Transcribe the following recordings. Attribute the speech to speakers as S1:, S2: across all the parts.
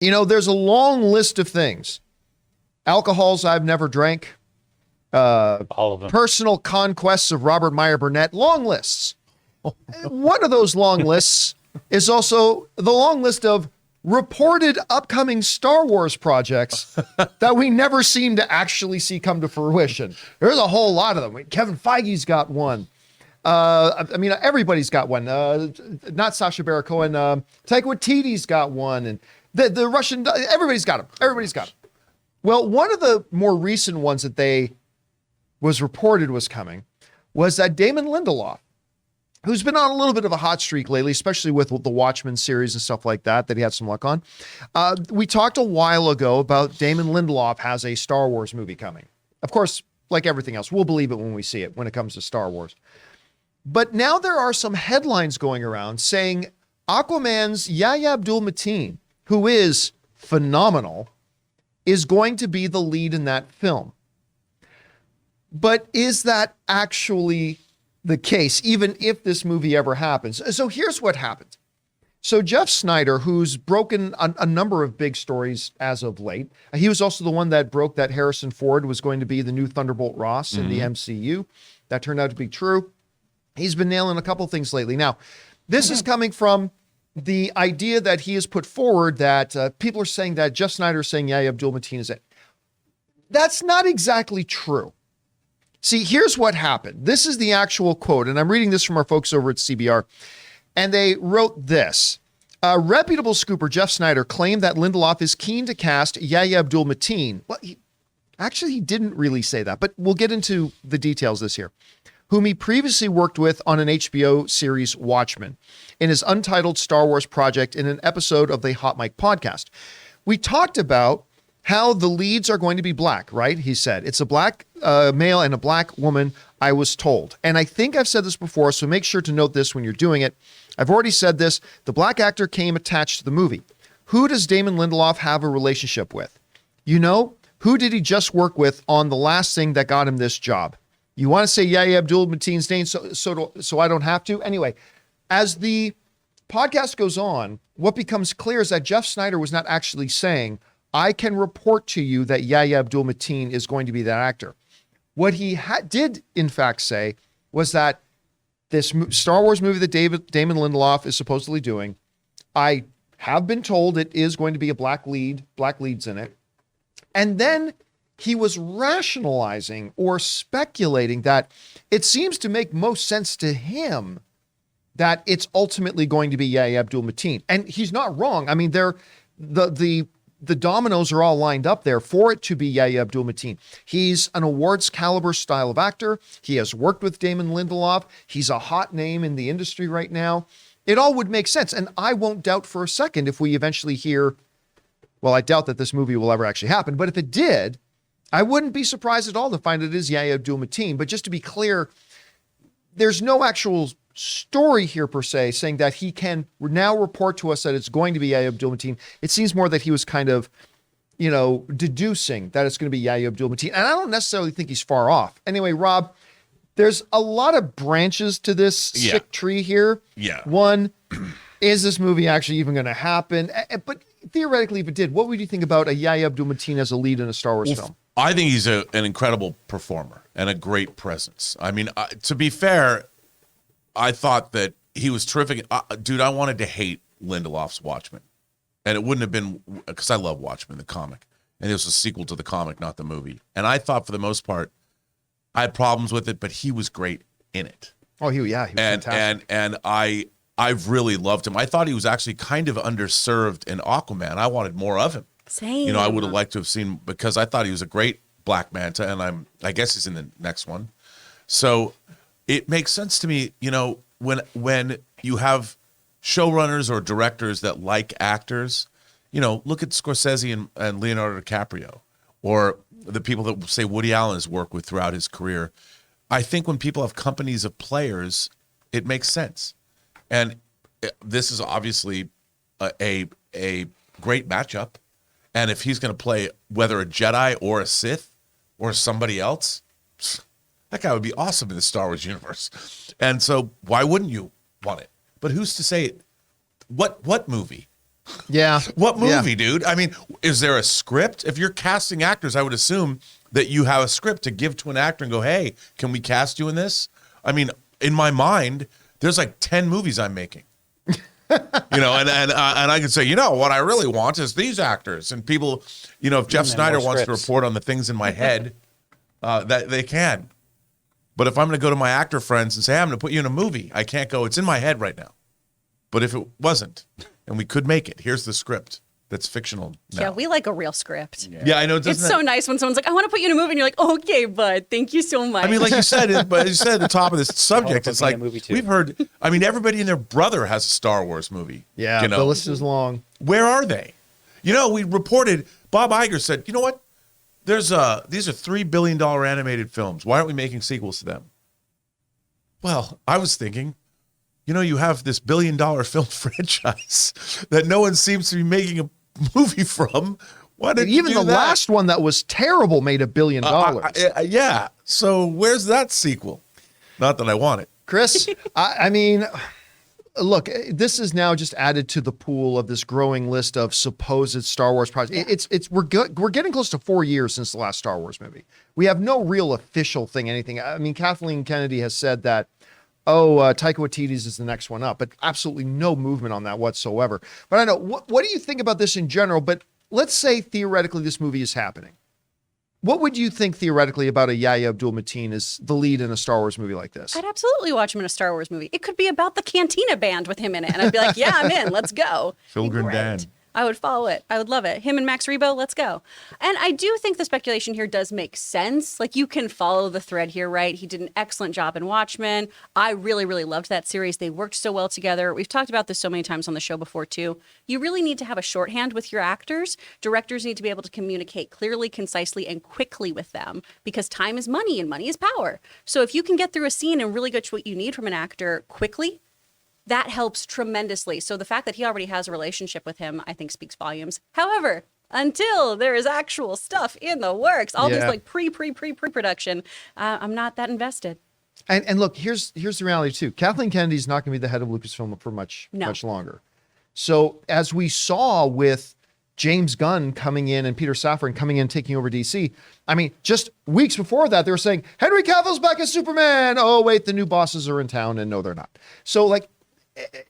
S1: There's a long list of things. Alcohols I've never drank.
S2: All of them.
S1: Personal conquests of Robert Meyer Burnett. Long lists. One of those long lists is also the long list of reported upcoming Star Wars projects that we never seem to actually see come to fruition. There's a whole lot of them. Kevin Feige's got one. Everybody's got one. Not Sacha Baron Cohen. Taika Waititi's got one. And the Russian, everybody's got them. Everybody's got them. Well, one of the more recent ones that was reported was coming was that Damon Lindelof, who's been on a little bit of a hot streak lately, especially with the Watchmen series and stuff like that he had some luck on. We talked a while ago about Damon Lindelof has a Star Wars movie coming. Of course, like everything else, we'll believe it when we see it when it comes to Star Wars. But now there are some headlines going around saying Aquaman's Yahya Abdul-Mateen, who is phenomenal, is going to be the lead in that film. But is that actually the case, even if this movie ever happens? So here's what happened. So Jeff Sneider, who's broken a number of big stories as of late, he was also the one that broke that Harrison Ford was going to be the new Thunderbolt Ross in the MCU. That turned out to be true. He's been nailing a couple things lately. Now, this is coming from the idea that he has put forward that people are saying that Jeff Sneider is saying Yahya Abdul-Mateen is it. That's not exactly true. See, here's what happened. This is the actual quote, and I'm reading this from our folks over at CBR, and they wrote this. A reputable scooper, Jeff Sneider, claimed that Lindelof is keen to cast Yahya Abdul-Mateen. Well, he didn't really say that, but we'll get into the details this here. Whom he previously worked with on an HBO series, Watchmen, in his untitled Star Wars project in an episode of the Hot Mic podcast. We talked about how the leads are going to be black, right? He said, it's a black male and a black woman, I was told. And I think I've said this before, so make sure to note this when you're doing it. I've already said this. The black actor came attached to the movie. Who does Damon Lindelof have a relationship with? Who did he just work with on the last thing that got him this job? You want to say Yahya Abdul-Mateen's name so I don't have to? Anyway, as the podcast goes on, what becomes clear is that Jeff Sneider was not actually saying, I can report to you that Yahya Abdul-Mateen is going to be that actor. What he did, in fact, say was that this Star Wars movie that Damon Lindelof is supposedly doing, I have been told it is going to be a black leads in it. And then he was rationalizing or speculating that it seems to make most sense to him that it's ultimately going to be Yahya Abdul-Mateen. And he's not wrong. I mean, the dominoes are all lined up there for it to be Yahya Abdul-Mateen. He's an awards caliber style of actor. He has worked with Damon Lindelof. He's a hot name in the industry right now. It all would make sense. And I won't doubt for a second if we eventually hear, well, I doubt that this movie will ever actually happen, but if it did, I wouldn't be surprised at all to find it is Yahya Abdul-Mateen. But just to be clear, there's no actual story here per se saying that he can now report to us that it's going to be Yahya Abdul-Mateen. It seems more that he was kind of, deducing that it's going to be Yahya Abdul-Mateen. And I don't necessarily think he's far off. Anyway, Rob, there's a lot of branches to this sick tree here.
S3: Yeah.
S1: One, is this movie actually even going to happen? But theoretically, if it did, what would you think about a Yahya Abdul-Mateen as a lead in a Star Wars film?
S3: I think he's an incredible performer and a great presence. I mean, to be fair, I thought that he was terrific. Dude, I wanted to hate Lindelof's Watchmen. And it wouldn't have been, because I love Watchmen, the comic. And it was a sequel to the comic, not the movie. And I thought for the most part, I had problems with it, but he was great in it.
S1: Oh, he was fantastic.
S3: And I've really loved him. I thought he was actually kind of underserved in Aquaman. I wanted more of him.
S4: Same.
S3: I would have liked to have seen, because I thought he was a great Black Manta, and I guess he's in the next one. So it makes sense to me, when you have showrunners or directors that like actors, look at Scorsese and Leonardo DiCaprio, or the people that say Woody Allen has worked with throughout his career. I think when people have companies of players, it makes sense. And this is obviously a great matchup. And if he's going to play whether a Jedi or a Sith or somebody else, that guy would be awesome in the Star Wars universe. And so why wouldn't you want it? But who's to say it? What movie?
S1: Yeah.
S3: What movie,
S1: Yeah.
S3: dude? I mean, is there a script? If you're casting actors, I would assume that you have a script to give to an actor and go, hey, can we cast you in this? I mean, in my mind, there's like 10 movies I'm making. And I can say, what I really want is these actors. And people, if Jeff Sneider wants to report on the things in my head, that they can. But if I'm going to go to my actor friends and say, hey, I'm going to put you in a movie, I can't go, it's in my head right now. But if it wasn't, and we could make it, here's the script that's fictional now.
S4: Yeah, we like a real script.
S3: Yeah, I know.
S4: It's so nice when someone's like, I want to put you in a movie, and you're like, okay, bud, thank you so much.
S3: I mean, like you said, but you said at the top of this subject, it's like we've heard. I mean, everybody and their brother has a Star Wars movie.
S1: Yeah, the list is long.
S3: Where are they? We reported. Bob Iger said, you know what? These are $3 billion animated films. Why aren't we making sequels to them? Well, I was thinking, you have this $1 billion film franchise that no one seems to be making a movie from. Why did
S1: even the last one that was terrible made $1 billion?
S3: Yeah. So where's that sequel? Not that I want it,
S1: Chris. I mean, look, this is now just added to the pool of this growing list of supposed Star Wars projects. We're getting close to 4 years since the last Star Wars movie. We have no real official thing, anything. I mean, Kathleen Kennedy has said that, Taika Waititi's is the next one up, but absolutely no movement on that whatsoever. But I know, what do you think about this in general? But let's say theoretically this movie is happening. What would you think theoretically about a Yahya Abdul-Mateen as the lead in a Star Wars movie like this?
S4: I'd absolutely watch him in a Star Wars movie. It could be about the Cantina band with him in it, and I'd be like, yeah, I'm in. Let's go.
S3: Filgrim Dan.
S4: I would follow it. I would love it. Him and Max Rebo, let's go. And I do think the speculation here does make sense. Like, you can follow the thread here, right? He did an excellent job in Watchmen. I really, really loved that series. They worked so well together. We've talked about this so many times on the show before, too. You really need to have a shorthand with your actors. Directors need to be able to communicate clearly, concisely, and quickly with them, because time is money and money is power. So if you can get through a scene and really get what you need from an actor quickly, that helps tremendously. So the fact that he already has a relationship with him, I think, speaks volumes. However, until there is actual stuff in the works, all this like pre-production, I'm not that invested.
S1: And look, here's the reality too. Kathleen Kennedy's not going to be the head of Lucasfilm for much longer. So as we saw with James Gunn coming in and Peter Safran coming in, taking over DC. I mean, just weeks before that, they were saying, Henry Cavill's back as Superman. Oh, wait, the new bosses are in town. And no, they're not. So like,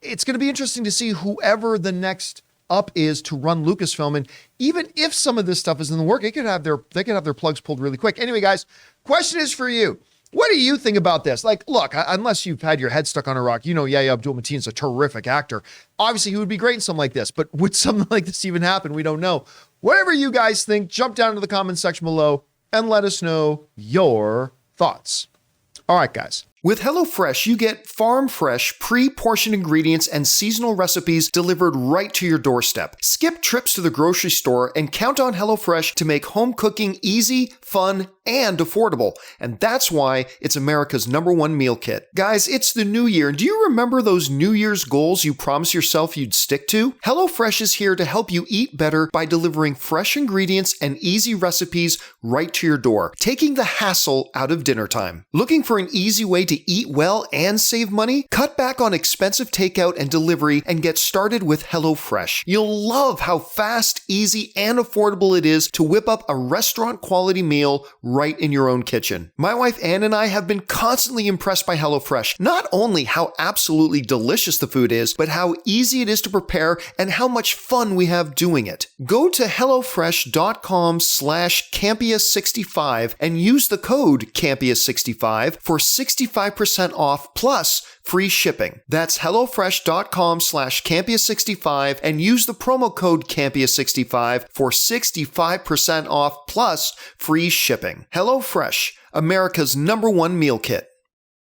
S1: it's going to be interesting to see whoever the next up is to run Lucasfilm. And even if some of this stuff is in the work, they could have their plugs pulled really quick. Anyway, guys, question is for you. What do you think about this? Like, look, unless you've had your head stuck on a rock, Yahya Abdul-Mateen is a terrific actor. Obviously, he would be great in something like this, but would something like this even happen? We don't know. Whatever you guys think, jump down to the comment section below and let us know your thoughts. All right, guys. With HelloFresh, you get farm-fresh, pre-portioned ingredients and seasonal recipes delivered right to your doorstep. Skip trips to the grocery store and count on HelloFresh to make home cooking easy, fun, and affordable. And that's why it's America's #1 meal kit. Guys, it's the new year, and do you remember those New Year's goals you promised yourself you'd stick to? HelloFresh is here to help you eat better by delivering fresh ingredients and easy recipes right to your door, taking the hassle out of dinner time. Looking for an easy way to eat well and save money? Cut back on expensive takeout and delivery and get started with HelloFresh. You'll love how fast, easy, and affordable it is to whip up a restaurant-quality meal right in your own kitchen. My wife Ann and I have been constantly impressed by HelloFresh. Not only how absolutely delicious the food is, but how easy it is to prepare and how much fun we have doing it. Go to HelloFresh.com/Campea65 and use the code Campea65 for 65% off plus free shipping. That's HelloFresh.com/Campea65 and use the promo code Campea65 for 65% off plus free shipping. HelloFresh, America's #1 meal kit.